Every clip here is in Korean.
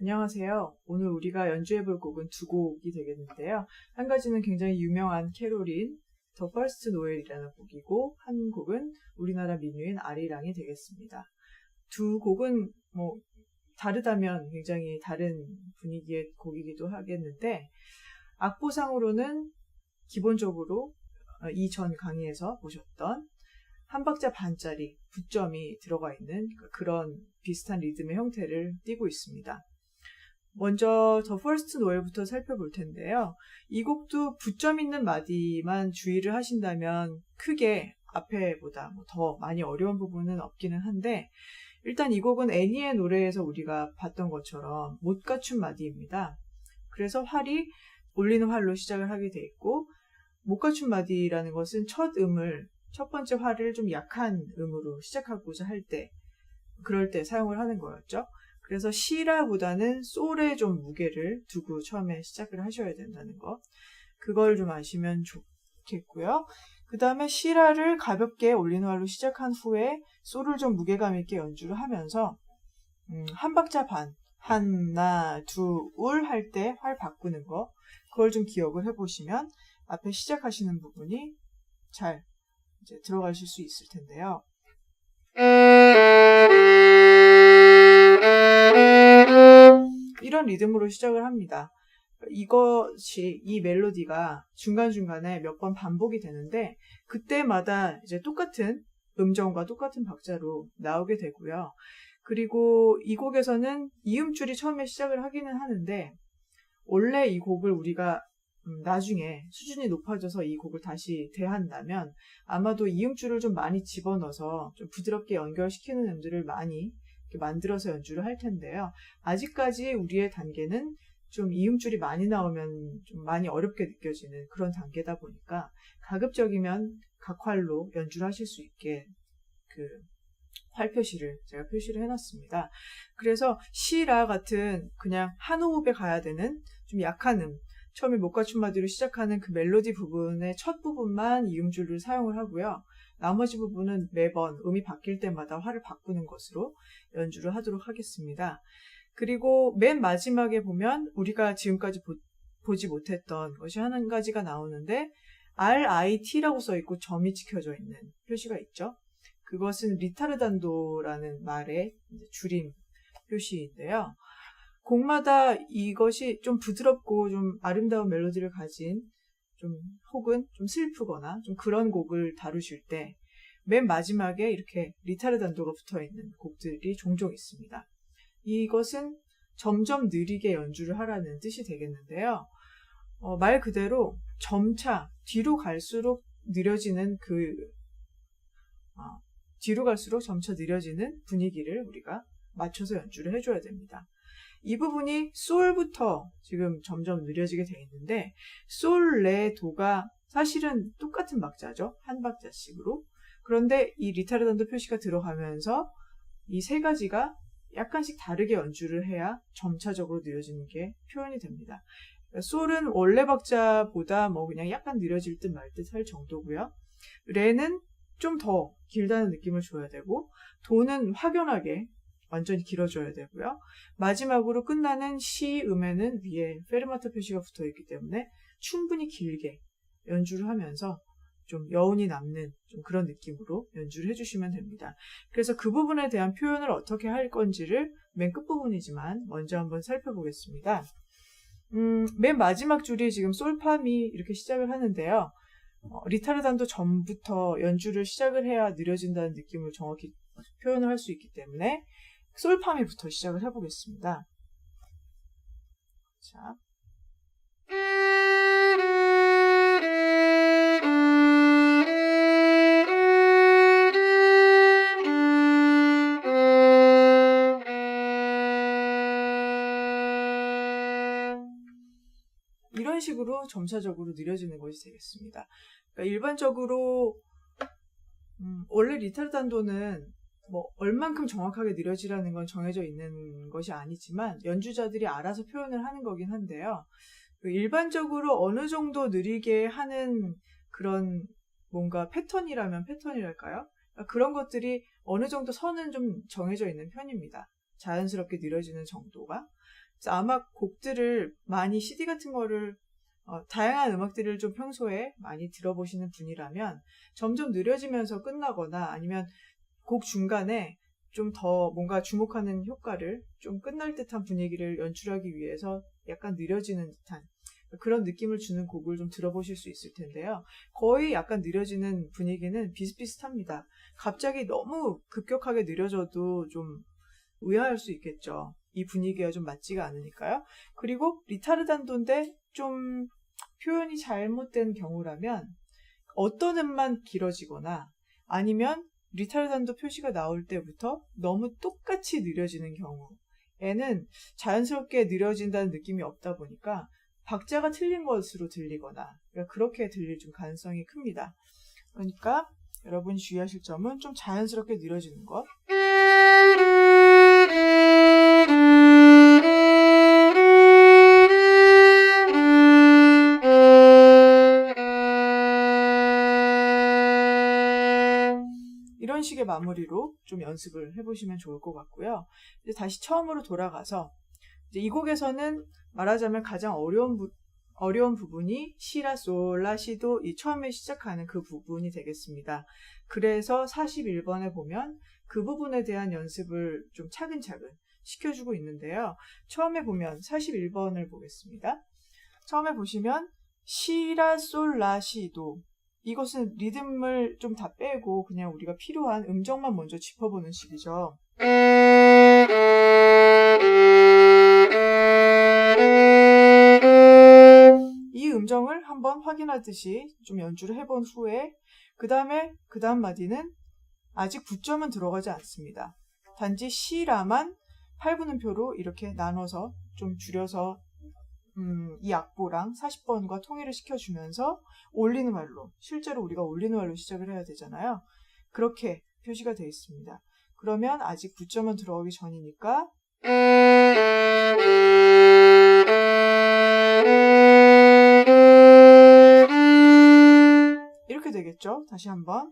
안녕하세요. 오늘 우리가 연주해볼 곡은 두 곡이 되겠는데요. 한 가지는 굉장히 유명한 캐롤인 The First Noel이라는 곡이고, 한 곡은 우리나라 민요인 아리랑이 되겠습니다. 두 곡은 다르다면 굉장히 다른 분위기의 곡이기도 하겠는데, 악보상으로는 기본적으로 이전 강의에서 보셨던 한 박자 반짜리 붓점이 들어가 있는 그런 비슷한 리듬의 형태를 띠고 있습니다. 먼저 The First Noel부터 살펴볼 텐데요. 이 곡도 붓점 있는 마디만 주의를 하신다면 크게 앞에보다 더 많이 어려운 부분은 없기는 한데, 일단 이 곡은 애니의 노래에서 우리가 봤던 것처럼 못 갖춘 마디입니다. 그래서 활이 올리는 활로 시작을 하게 돼 있고, 못 갖춘 마디라는 것은 첫 번째 활을 좀 약한 음으로 시작하고자 할 때, 그럴 때 사용을 하는 거였죠. 그래서 시라보다는 솔에 좀 무게를 두고 처음에 시작을 하셔야 된다는 거. 그걸 좀 아시면 좋겠고요. 그 다음에 시라를 가볍게 올리는 활로 시작한 후에 솔을 좀 무게감 있게 연주를 하면서 한 박자 반, 하나, 둘 할 때 활 바꾸는 거. 그걸 좀 기억을 해보시면 앞에 시작하시는 부분이 잘 이제 들어가실 수 있을 텐데요. 이런 리듬으로 시작을 합니다. 이 멜로디가 중간중간에 몇 번 반복이 되는데, 그때마다 이제 똑같은 음정과 똑같은 박자로 나오게 되고요. 그리고 이 곡에서는 이음줄이 처음에 시작을 하기는 하는데, 원래 이 곡을 우리가 나중에 수준이 높아져서 이 곡을 다시 대한다면 아마도 이음줄을 좀 많이 집어넣어서 좀 부드럽게 연결시키는 음들을 많이 만들어서 연주를 할 텐데요. 아직까지 우리의 단계는 좀 이음줄이 많이 나오면 좀 많이 어렵게 느껴지는 그런 단계다 보니까 가급적이면 각 활로 연주를 하실 수 있게 활 표시를 제가 표시를 해놨습니다. 그래서 시라 같은 그냥 한 호흡에 가야 되는 좀 약한 처음에 못 갖춘 마디로 시작하는 그 멜로디 부분의 첫 부분만 이음줄을 사용을 하고요. 나머지 부분은 매번 음이 바뀔 때마다 활을 바꾸는 것으로 연주를 하도록 하겠습니다. 그리고 맨 마지막에 보면 우리가 지금까지 보지 못했던 것이 한 가지가 나오는데 RIT라고 써있고 점이 찍혀져 있는 표시가 있죠. 그것은 리타르단도라는 말의 줄임 표시인데요. 곡마다 이것이 좀 부드럽고 좀 아름다운 멜로디를 가진 혹은 좀 슬프거나 좀 그런 곡을 다루실 때 맨 마지막에 이렇게 리타르단도가 붙어 있는 곡들이 종종 있습니다. 이것은 점점 느리게 연주를 하라는 뜻이 되겠는데요. 말 그대로 점차 뒤로 갈수록 점차 느려지는 분위기를 우리가 맞춰서 연주를 해줘야 됩니다. 이 부분이 솔부터 지금 점점 느려지게 되어 있는데, 솔, 레, 도가 사실은 똑같은 박자죠. 한 박자씩으로. 그런데 이 리타르단도 표시가 들어가면서 이 세 가지가 약간씩 다르게 연주를 해야 점차적으로 느려지는 게 표현이 됩니다. 솔은 원래 박자보다 그냥 약간 느려질 듯 말 듯 할 정도고요. 레는 좀 더 길다는 느낌을 줘야 되고, 도는 확연하게 완전히 길어져야 되고요. 마지막으로 끝나는 시 음에는 위에 페르마토 표시가 붙어 있기 때문에 충분히 길게 연주를 하면서 좀 여운이 남는 좀 그런 느낌으로 연주를 해주시면 됩니다. 그래서 그 부분에 대한 표현을 어떻게 할 건지를 맨 끝부분이지만 먼저 한번 살펴보겠습니다. 맨 마지막 줄이 지금 솔파미 이렇게 시작을 하는데요. 리타르단도 전부터 연주를 시작을 해야 느려진다는 느낌을 정확히 표현을 할 수 있기 때문에 솔파미부터 시작을 해보겠습니다. 자. 이런 식으로 점차적으로 느려지는 것이 되겠습니다. 그러니까 일반적으로 원래 리타르단도는 얼만큼 정확하게 느려지라는 건 정해져 있는 것이 아니지만 연주자들이 알아서 표현을 하는 거긴 한데요. 일반적으로 어느 정도 느리게 하는 그런 뭔가 패턴이라면 패턴이랄까요? 그런 것들이 어느 정도 선은 좀 정해져 있는 편입니다. 자연스럽게 느려지는 정도가. 그래서 아마 곡들을 많이 CD 같은 거를 다양한 음악들을 좀 평소에 많이 들어보시는 분이라면 점점 느려지면서 끝나거나 아니면 곡 중간에 좀 더 뭔가 주목하는 효과를 좀 끝날 듯한 분위기를 연출하기 위해서 약간 느려지는 듯한 그런 느낌을 주는 곡을 좀 들어보실 수 있을 텐데요. 거의 약간 느려지는 분위기는 비슷비슷합니다. 갑자기 너무 급격하게 느려져도 좀 의아할 수 있겠죠. 이 분위기가 좀 맞지가 않으니까요. 그리고 리타르단도인데 좀 표현이 잘못된 경우라면 어떤 음만 길어지거나 아니면 리타르단도 표시가 나올 때부터 너무 똑같이 느려지는 경우에는 자연스럽게 느려진다는 느낌이 없다 보니까 박자가 틀린 것으로 들리거나 그렇게 들릴 좀 가능성이 큽니다. 그러니까 여러분이 주의하실 점은 좀 자연스럽게 느려지는 것. 이런 식의 마무리로 좀 연습을 해보시면 좋을 것 같고요. 이제 다시 처음으로 돌아가서 이제 이 곡에서는 말하자면 가장 어려운 부분이 시라, 솔, 라, 시도 이 처음에 시작하는 그 부분이 되겠습니다. 그래서 41번에 보면 그 부분에 대한 연습을 좀 차근차근 시켜주고 있는데요. 처음에 보면 41번을 보겠습니다. 처음에 보시면 시라, 솔, 라, 시도 이것은 리듬을 좀 다 빼고 그냥 우리가 필요한 음정만 먼저 짚어보는 식이죠. 이 음정을 한번 확인하듯이 좀 연주를 해본 후에 그 다음 마디는 아직 9점은 들어가지 않습니다. 단지 시라만 8분음표로 이렇게 나눠서 좀 줄여서 이 악보랑 40번과 통일을 시켜주면서 올리는 말로, 실제로 우리가 올리는 말로 시작을 해야 되잖아요. 그렇게 표시가 되어 있습니다. 그러면 아직 9점은 들어가기 전이니까 이렇게 되겠죠? 다시 한번.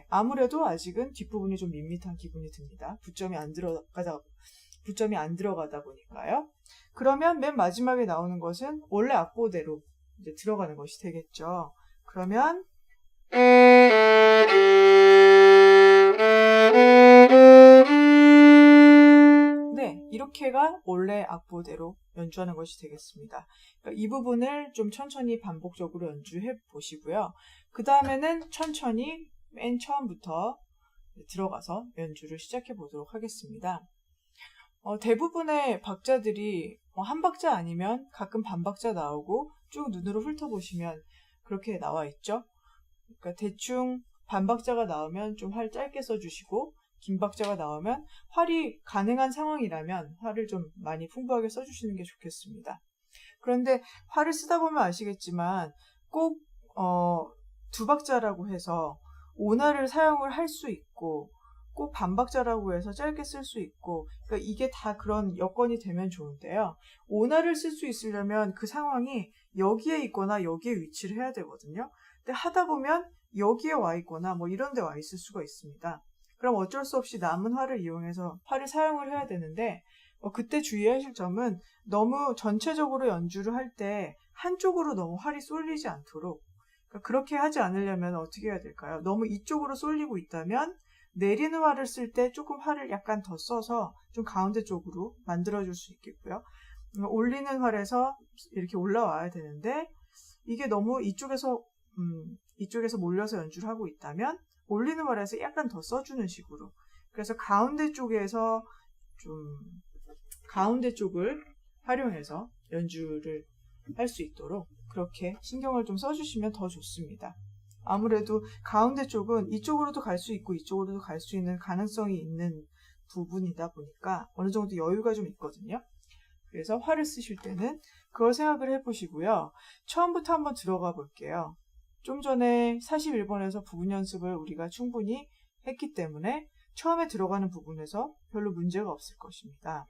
아무래도 아직은 뒷부분이 좀 밋밋한 기분이 듭니다. 9점이 안 들어가다 보니까요. 그러면 맨 마지막에 나오는 것은 원래 악보대로 이제 들어가는 것이 되겠죠. 그러면 네, 이렇게가 원래 악보대로 연주하는 것이 되겠습니다. 그러니까 이 부분을 좀 천천히 반복적으로 연주해 보시고요. 그 다음에는 천천히 맨 처음부터 들어가서 연주를 시작해 보도록 하겠습니다. 대부분의 박자들이 한 박자 아니면 가끔 반박자 나오고 쭉 눈으로 훑어보시면 그렇게 나와 있죠. 그러니까 대충 반박자가 나오면 좀 활 짧게 써주시고 긴 박자가 나오면 활이 가능한 상황이라면 활을 좀 많이 풍부하게 써주시는 게 좋겠습니다. 그런데 활을 쓰다 보면 아시겠지만 꼭 두 박자라고 해서 오나를 사용을 할 수 있고 꼭 반박자라고 해서 짧게 쓸 수 있고 그러니까 이게 다 그런 여건이 되면 좋은데요. 오나를 쓸 수 있으려면 그 상황이 여기에 있거나 여기에 위치를 해야 되거든요. 근데 하다 보면 여기에 와 있거나 뭐 이런 데 와 있을 수가 있습니다. 그럼 어쩔 수 없이 남은 활을 이용해서 활을 사용을 해야 되는데 그때 주의하실 점은 너무 전체적으로 연주를 할 때 한쪽으로 너무 활이 쏠리지 않도록 그렇게 하지 않으려면 어떻게 해야 될까요? 너무 이쪽으로 쏠리고 있다면 내리는 활을 쓸 때 조금 활을 약간 더 써서 좀 가운데 쪽으로 만들어줄 수 있겠고요. 올리는 활에서 이렇게 올라와야 되는데 이게 너무 이쪽에서 몰려서 연주를 하고 있다면 올리는 활에서 약간 더 써주는 식으로 그래서 가운데 쪽에서 좀 가운데 쪽을 활용해서 연주를 할 수 있도록 그렇게 신경을 좀 써주시면 더 좋습니다. 아무래도 가운데 쪽은 이쪽으로도 갈 수 있고 이쪽으로도 갈 수 있는 가능성이 있는 부분이다 보니까 어느 정도 여유가 좀 있거든요. 그래서 활을 쓰실 때는 그걸 생각을 해보시고요. 처음부터 한번 들어가 볼게요. 좀 전에 41번에서 부분 연습을 우리가 충분히 했기 때문에 처음에 들어가는 부분에서 별로 문제가 없을 것입니다.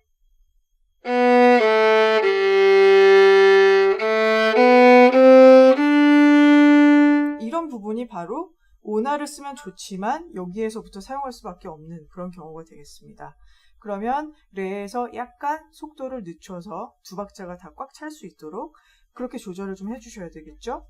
이런 부분이 바로 오나를 쓰면 좋지만 여기에서부터 사용할 수밖에 없는 그런 경우가 되겠습니다. 그러면 레에서 약간 속도를 늦춰서 두 박자가 다 꽉 찰 수 있도록 그렇게 조절을 좀 해주셔야 되겠죠?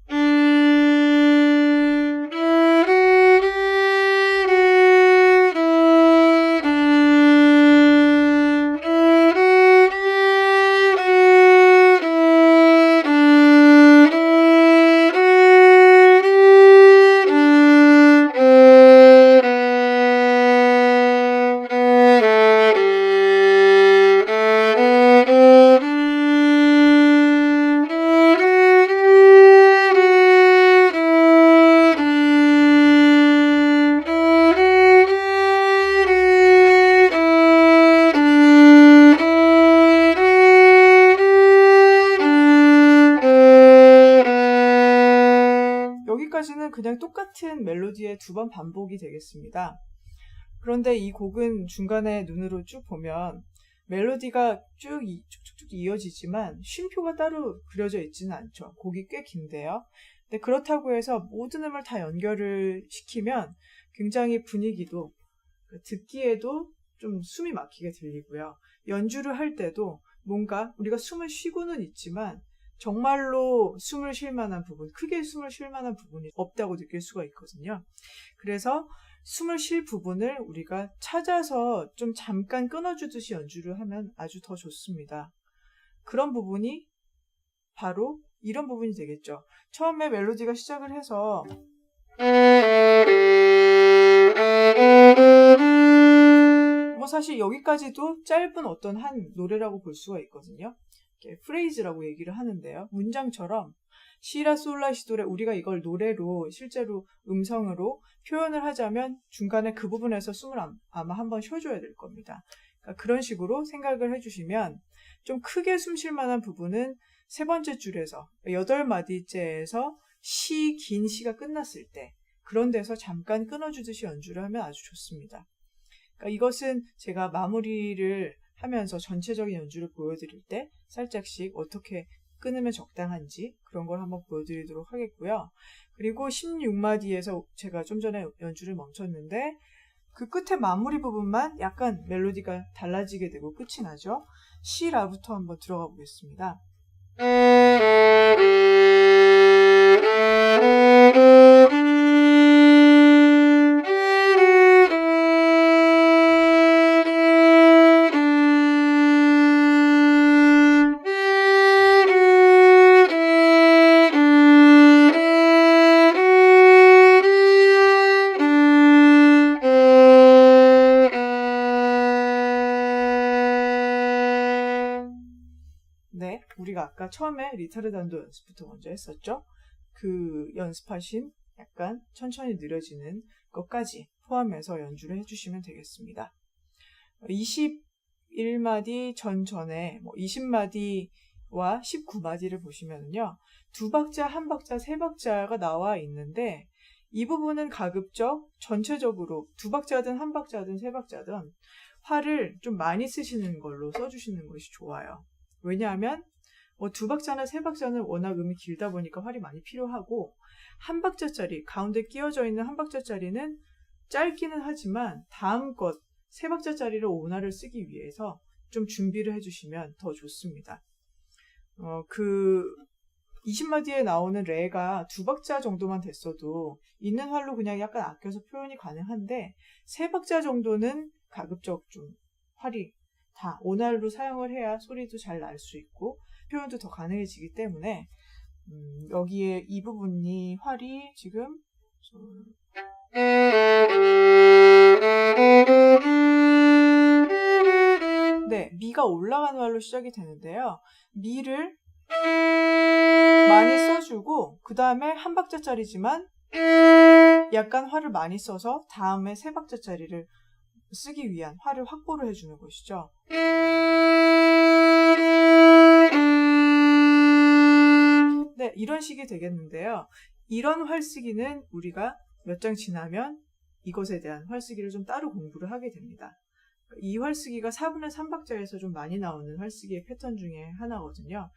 여기까지는 그냥 똑같은 멜로디의 두 번 반복이 되겠습니다. 그런데 이 곡은 중간에 눈으로 쭉 보면 멜로디가 쭉쭉 이어지지만 쉼표가 따로 그려져 있지는 않죠. 곡이 꽤 긴데요. 근데 그렇다고 해서 모든 음을 다 연결을 시키면 굉장히 분위기도 듣기에도 좀 숨이 막히게 들리고요. 연주를 할 때도 뭔가 우리가 숨을 쉬고는 있지만 정말로 숨을 쉴 만한 부분, 크게 숨을 쉴 만한 부분이 없다고 느낄 수가 있거든요. 그래서 숨을 쉴 부분을 우리가 찾아서 좀 잠깐 끊어주듯이 연주를 하면 아주 더 좋습니다. 그런 부분이 바로 이런 부분이 되겠죠. 처음에 멜로디가 시작을 해서 뭐 사실 여기까지도 짧은 어떤 한 노래라고 볼 수가 있거든요. 프레이즈라고 얘기를 하는데요. 문장처럼 시라 솔라 시도레 우리가 이걸 노래로 실제로 음성으로 표현을 하자면 중간에 그 부분에서 숨을 아마 한번 쉬어줘야 될 겁니다. 그러니까 그런 식으로 생각을 해주시면 좀 크게 숨 쉴 만한 부분은 세 번째 줄에서 8마디째에서 긴 시가 끝났을 때 그런 데서 잠깐 끊어주듯이 연주를 하면 아주 좋습니다. 그러니까 이것은 제가 마무리를 하면서 전체적인 연주를 보여드릴 때 살짝씩 어떻게 끊으면 적당한지 그런 걸 한번 보여드리도록 하겠고요. 그리고 16마디에서 제가 좀 전에 연주를 멈췄는데 그 끝에 마무리 부분만 약간 멜로디가 달라지게 되고 끝이 나죠. 시라부터 한번 들어가 보겠습니다. 네, 우리가 아까 처음에 리타르단도 연습부터 먼저 했었죠. 그 연습하신 약간 천천히 느려지는 것까지 포함해서 연주를 해주시면 되겠습니다. 21마디 전에 20마디와 19마디를 보시면요. 두 박자, 한 박자, 세 박자가 나와 있는데 이 부분은 가급적 전체적으로 두 박자든 한 박자든 세 박자든 활을 좀 많이 쓰시는 걸로 써주시는 것이 좋아요. 왜냐하면 두 박자나 세 박자는 워낙 음이 길다 보니까 활이 많이 필요하고 한 박자짜리, 가운데 끼워져 있는 한 박자짜리는 짧기는 하지만 다음 것 세 박자짜리로 오나를 쓰기 위해서 좀 준비를 해주시면 더 좋습니다. 20마디에 나오는 레가 두 박자 정도만 됐어도 있는 활로 그냥 약간 아껴서 표현이 가능한데 세 박자 정도는 가급적 좀 활이 다 오날로 사용을 해야 소리도 잘 날 수 있고 표현도 더 가능해지기 때문에 여기에 이 부분이 활이 지금 네, 미가 올라가는 활로 시작이 되는데요. 미를 많이 써주고 그 다음에 한 박자짜리지만 약간 활을 많이 써서 다음에 세 박자짜리를 쓰기 위한 활을 확보를 해주는 것이죠. 네, 이런 식이 되겠는데요. 이런 활쓰기는 우리가 몇 장 지나면 이것에 대한 활쓰기를 좀 따로 공부를 하게 됩니다. 이 활쓰기가 4분의 3박자에서 좀 많이 나오는 활쓰기의 패턴 중에 하나거든요.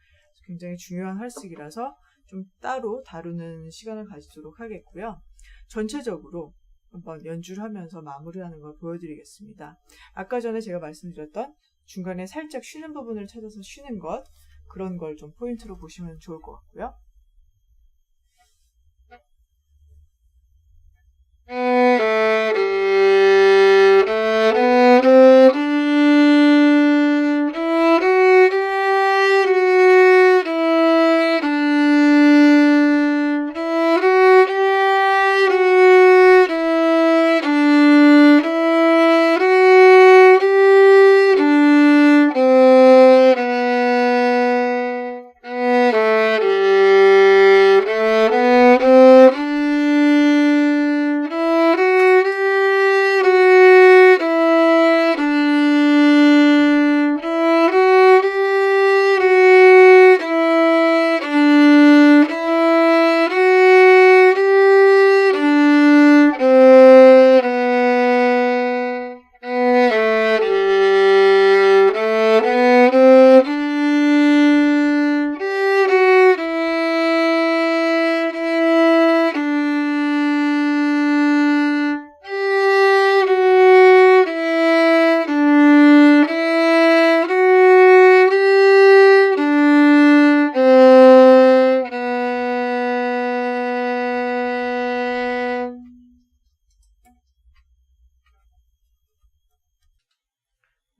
굉장히 중요한 활쓰기라서 좀 따로 다루는 시간을 가지도록 하겠고요. 전체적으로 한번 연주를 하면서 마무리하는 걸 보여드리겠습니다. 아까 전에 제가 말씀드렸던 중간에 살짝 쉬는 부분을 찾아서 쉬는 것, 그런 걸 좀 포인트로 보시면 좋을 것 같고요.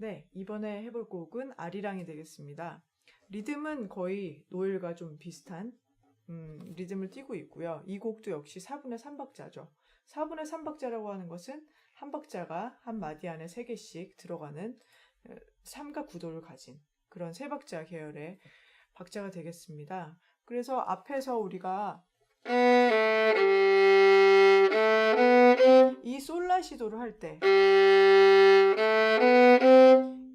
네, 이번에 해볼 곡은 아리랑이 되겠습니다. 리듬은 거의 노엘과 좀 비슷한 리듬을 띠고 있고요. 이 곡도 역시 4분의 3박자죠. 4분의 3박자라고 하는 것은 한 박자가 한 마디 안에 3개씩 들어가는 삼각 구도를 가진 그런 3박자 계열의 박자가 되겠습니다. 그래서 앞에서 우리가 이 솔라시도를 할 때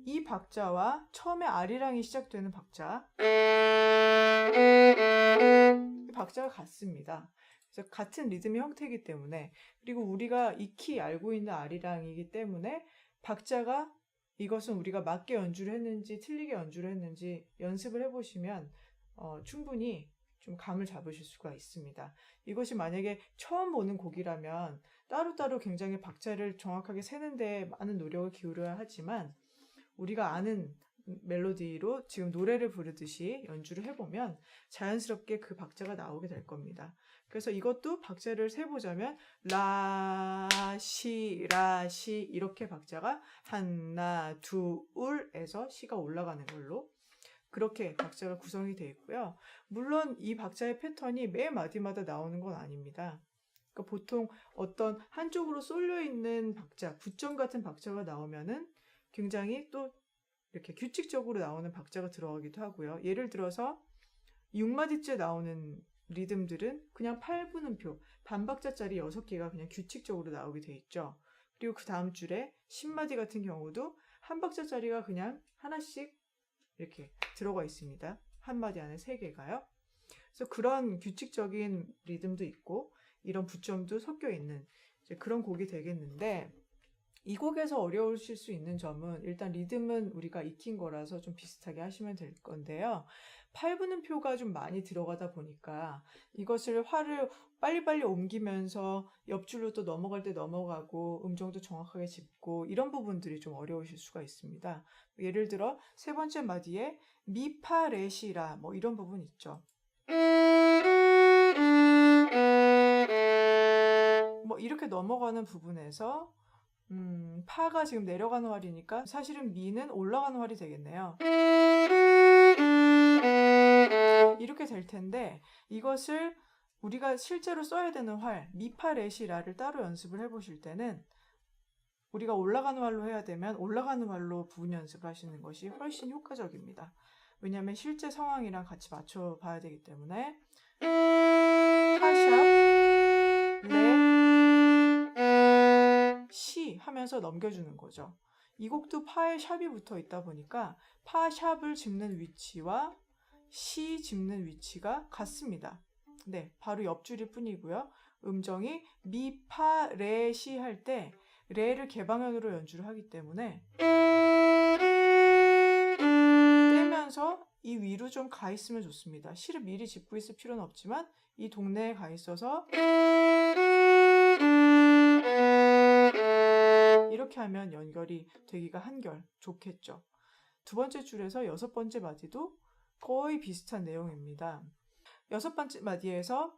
이 박자와 처음에 아리랑이 시작되는 박자, 이 박자가 같습니다. 그래서 같은 리듬의 형태이기 때문에, 그리고 우리가 익히 알고 있는 아리랑이기 때문에 박자가, 이것은 우리가 맞게 연주를 했는지 틀리게 연주를 했는지 연습을 해보시면 충분히 좀 감을 잡으실 수가 있습니다. 이것이 만약에 처음 보는 곡이라면 따로따로 굉장히 박자를 정확하게 세는데 많은 노력을 기울여야 하지만, 우리가 아는 멜로디로 지금 노래를 부르듯이 연주를 해보면 자연스럽게 그 박자가 나오게 될 겁니다. 그래서 이것도 박자를 세보자면 라, 시, 라, 시 이렇게 박자가 하나, 둘에서 시가 올라가는 걸로 그렇게 박자가 구성이 되어 있고요. 물론 이 박자의 패턴이 매 마디마다 나오는 건 아닙니다. 그러니까 보통 어떤 한쪽으로 쏠려 있는 박자, 구점 같은 박자가 나오면은 굉장히 또 이렇게 규칙적으로 나오는 박자가 들어가기도 하고요. 예를 들어서 6마디째 나오는 리듬들은 그냥 8분음표, 반박자짜리 6개가 그냥 규칙적으로 나오게 돼 있죠. 그리고 그 다음 줄에 10마디 같은 경우도 한 박자짜리가 그냥 하나씩 이렇게 들어가 있습니다. 한 마디 안에 3개가요. 그래서 그런 규칙적인 리듬도 있고 이런 부점도 섞여 있는 이제 그런 곡이 되겠는데, 이 곡에서 어려우실 수 있는 점은 일단 리듬은 우리가 익힌 거라서 좀 비슷하게 하시면 될 건데요. 8분음표가 좀 많이 들어가다 보니까 이것을 활을 빨리빨리 옮기면서 옆줄로 또 넘어갈 때 넘어가고 음정도 정확하게 짚고 이런 부분들이 좀 어려우실 수가 있습니다. 예를 들어 3번째 마디에 미, 파, 레, 시, 라 뭐 이런 부분 있죠. 뭐 이렇게 넘어가는 부분에서 파가 지금 내려가는 활이니까 사실은 미는 올라가는 활이 되겠네요. 이렇게 될 텐데 이것을 우리가 실제로 써야 되는 활, 미, 파, 레, 시, 라를 따로 연습을 해보실 때는 우리가 올라가는 활로 해야 되면 올라가는 활로 부분 연습을 하시는 것이 훨씬 효과적입니다. 왜냐하면 실제 상황이랑 같이 맞춰 봐야 되기 때문에 파샵, 레, 시 하면서 넘겨주는 거죠. 이 곡도 파에 샵이 붙어 있다 보니까 파 샵을 짚는 위치와 시 짚는 위치가 같습니다. 네, 바로 옆줄일 뿐이고요. 음정이 미, 파, 레, 시 할 때 레를 개방현으로 연주를 하기 때문에 떼면서 이 위로 좀 가 있으면 좋습니다. 시를 미리 짚고 있을 필요는 없지만 이 동네에 가 있어서 이렇게 하면 연결이 되기가 한결 좋겠죠. 두 번째 줄에서 여섯 번째 마디도 거의 비슷한 내용입니다. 여섯 번째 마디에서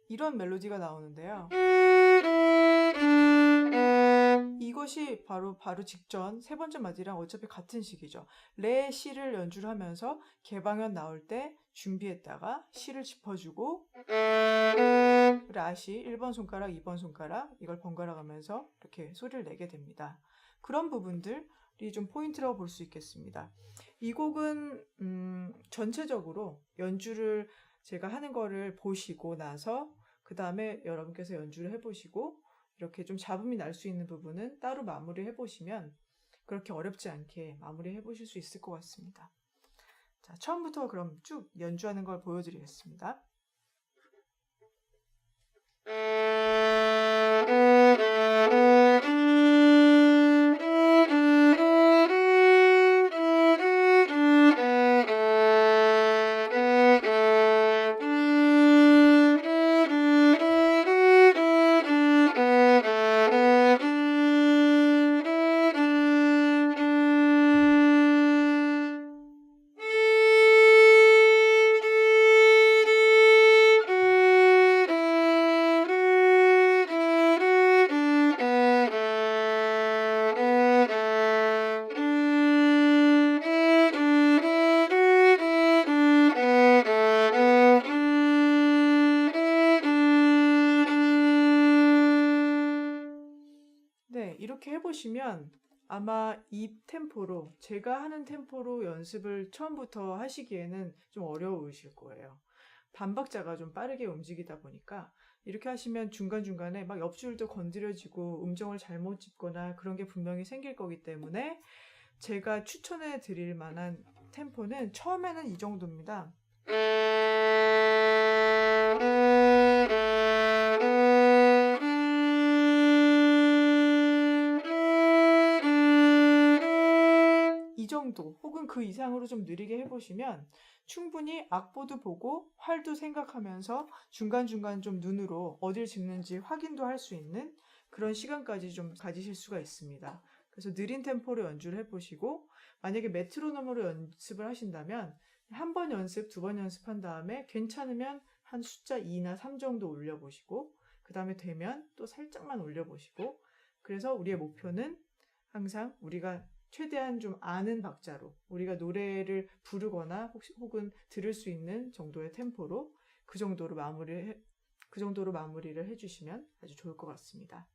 이런 멜로디가 나오는데요. 이것이 바로 직전 세 번째 마디랑 어차피 같은 식이죠. 레, 시를 연주를 하면서 개방현 나올 때 준비했다가 시를 짚어주고 라시 1번 손가락, 2번 손가락 이걸 번갈아 가면서 이렇게 소리를 내게 됩니다. 그런 부분들이 좀 포인트라고 볼 수 있겠습니다. 이 곡은 전체적으로 연주를 제가 하는 거를 보시고 나서 그 다음에 여러분께서 연주를 해보시고 이렇게 좀 잡음이 날 수 있는 부분은 따로 마무리해 보시면 그렇게 어렵지 않게 마무리해 보실 수 있을 것 같습니다. 자, 처음부터 그럼 쭉 연주하는 걸 보여드리겠습니다. 네, 이렇게 해보시면 아마 이 템포로, 제가 하는 템포로 연습을 처음부터 하시기에는 좀 어려우실 거예요. 반박자가 좀 빠르게 움직이다 보니까 이렇게 하시면 중간중간에 막 옆줄도 건드려지고 음정을 잘못 짚거나 그런 게 분명히 생길 거기 때문에 제가 추천해 드릴 만한 템포는 처음에는 이 정도입니다. 이 정도 혹은 그 이상으로 좀 느리게 해보시면 충분히 악보도 보고 활도 생각하면서 중간중간 좀 눈으로 어딜 짚는지 확인도 할 수 있는 그런 시간까지 좀 가지실 수가 있습니다. 그래서 느린 템포로 연주를 해보시고 만약에 메트로놈으로 연습을 하신다면 한 번 연습, 두 번 연습한 다음에 괜찮으면 한 숫자 2나 3 정도 올려보시고 그 다음에 되면 또 살짝만 올려보시고 그래서 우리의 목표는 항상 우리가 최대한 좀 아는 박자로 우리가 노래를 부르거나 혹은 들을 수 있는 정도의 템포로 그 정도로 마무리를 해주시면 아주 좋을 것 같습니다.